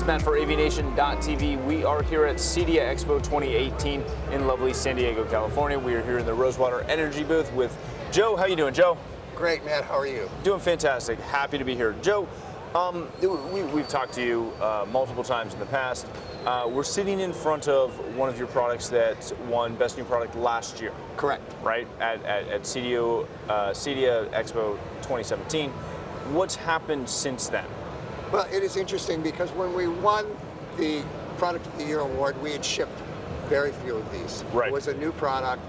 Matt for AVNation.tv. We are here at CEDIA Expo 2018 in lovely San Diego, California. We are here in the Rosewater Energy booth with Joe. How you doing, Joe? Great, Matt. How are you? Doing fantastic. Happy to be here. Joe, we've talked to you multiple times in the past. We're sitting in front of one of your products that won Best New Product last year. Correct. Right? At CEDIA Expo 2017. What's happened since then? Well, it is interesting because when we won the Product of the Year award, we had shipped very few of these. Right. It was a new product.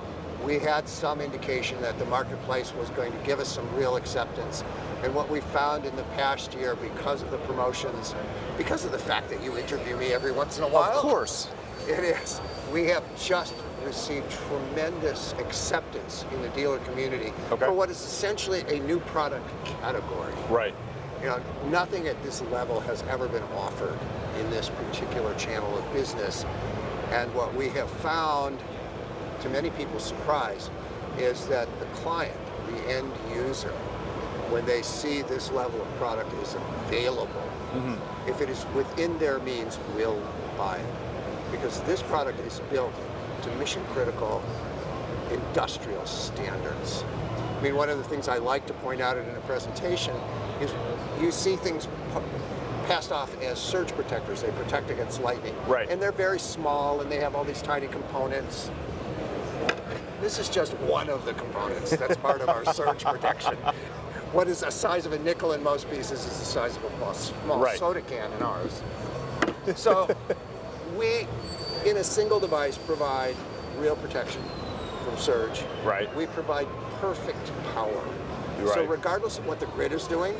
We had some indication that the marketplace was going to give us some real acceptance. And what we found in the past year, because of the promotions, because of the fact that you interview me every once in a while. Of course. It is. We have just received tremendous acceptance in the dealer community for what is essentially a new product category. Right. You know, nothing at this level has ever been offered in this particular channel of business. And what we have found, to many people's surprise, is that the client, the end user, when they see this level of product is available, if it is within their means, will buy it. Because this product is built to mission critical industrial standards. I mean, one of the things I like to point out in a presentation is you see things passed off as surge protectors. They protect against lightning. Right. And they're very small and they have all these tiny components. This is just one of the components that's part of our surge protection. What is the size of a nickel in most pieces is the size of a small soda can in ours. So we, in a single device, provide real protection from surge. Right. We provide perfect power. Right. So regardless of what the grid is doing,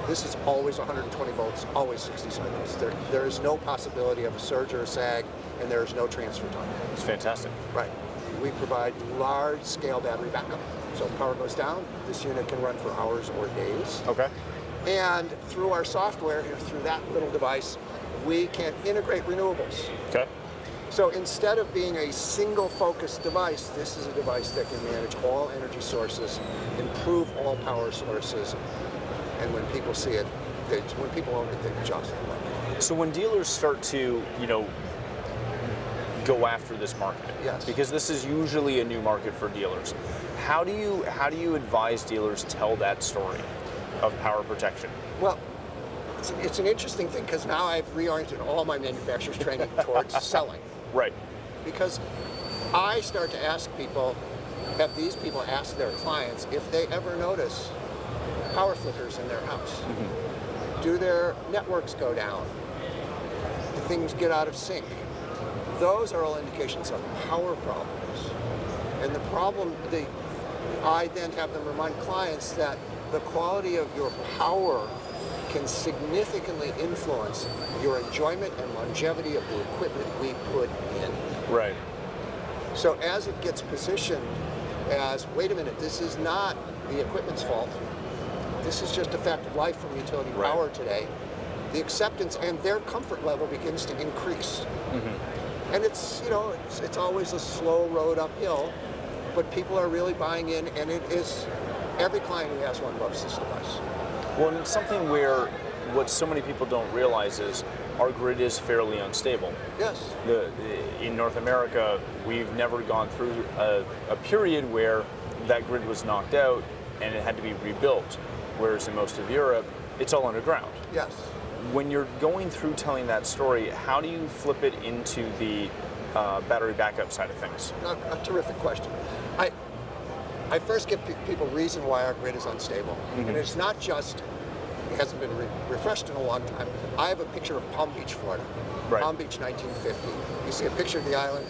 this is always 120 volts, always 60 cycles. There is no possibility of a surge or a sag, and there is no transfer time. It's fantastic. Right. We provide large-scale battery backup. So if power goes down, this unit can run for hours or days. Okay. And through our software, through that little device, we can integrate renewables. Okay. So instead of being a single focused device, this is a device that can manage all energy sources, improve all power sources, and when people see it, when people own it, they just love it. So when dealers start to, go after this market, because this is usually a new market for dealers, how do you advise dealers tell that story of power protection? Well, it's an interesting thing because now I've reoriented all my manufacturer's training towards selling. Right. Because I start to ask people, have these people ask their clients if they ever notice power flickers in their house. Do their networks go down? Do things get out of sync? Those are all indications of power problems. And the problem, I then have them remind clients that the quality of your power can significantly influence your enjoyment and longevity of the equipment we put in. Right. So as it gets positioned as, wait a minute, this is not the equipment's fault. This is just a fact of life from utility power today. The acceptance and their comfort level begins to increase. And it's always a slow road uphill, but people are really buying in, and it is, every client who has one loves this device. Well, and it's something where what so many people don't realize is our grid is fairly unstable. Yes. In North America, we've never gone through a period where that grid was knocked out and it had to be rebuilt, whereas in most of Europe, it's all underground. Yes. When you're going through telling that story, how do you flip it into the battery backup side of things? A terrific question. I first give people reason why our grid is unstable. And it's not just, it hasn't been refreshed in a long time. I have a picture of Palm Beach, Florida. Right. Palm Beach, 1950. You see a picture of the island,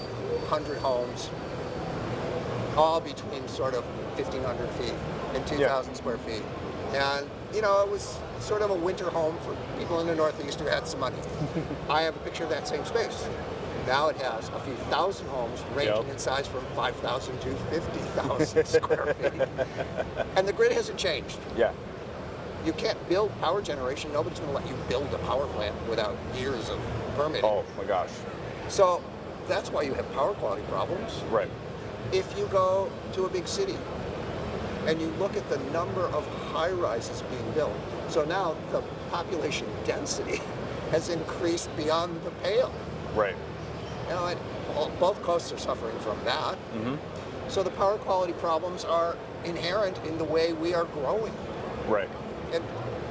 100 homes, all between sort of 1,500 feet and 2,000 square feet. And, it was sort of a winter home for people in the Northeast who had some money. I have a picture of that same space. Now it has a few thousand homes ranging in size from 5,000 to 50,000 square feet. And the grid hasn't changed. Yeah. You can't build power generation. Nobody's going to let you build a power plant without years of permitting. Oh my gosh. So that's why you have power quality problems. Right. If you go to a big city and you look at the number of high-rises being built, so now the population density has increased beyond the pale. Right. You know, both coasts are suffering from that. So the power quality problems are inherent in the way we are growing. Right. And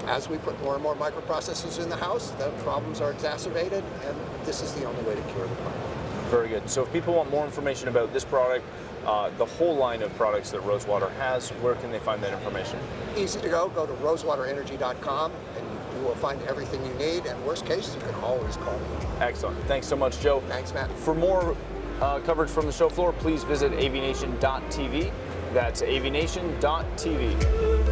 as we put more and more microprocessors in the house, the problems are exacerbated, and this is the only way to cure the problem. Very good. So if people want more information about this product, the whole line of products that Rosewater has, where can they find that information? Easy to go. Go to rosewaterinnergy.com, and you will find everything you need. And worst case, you can always call me. Excellent. Thanks so much, Joe. Thanks, Matt. For more coverage from the show floor, please visit avnation.tv. That's avnation.tv.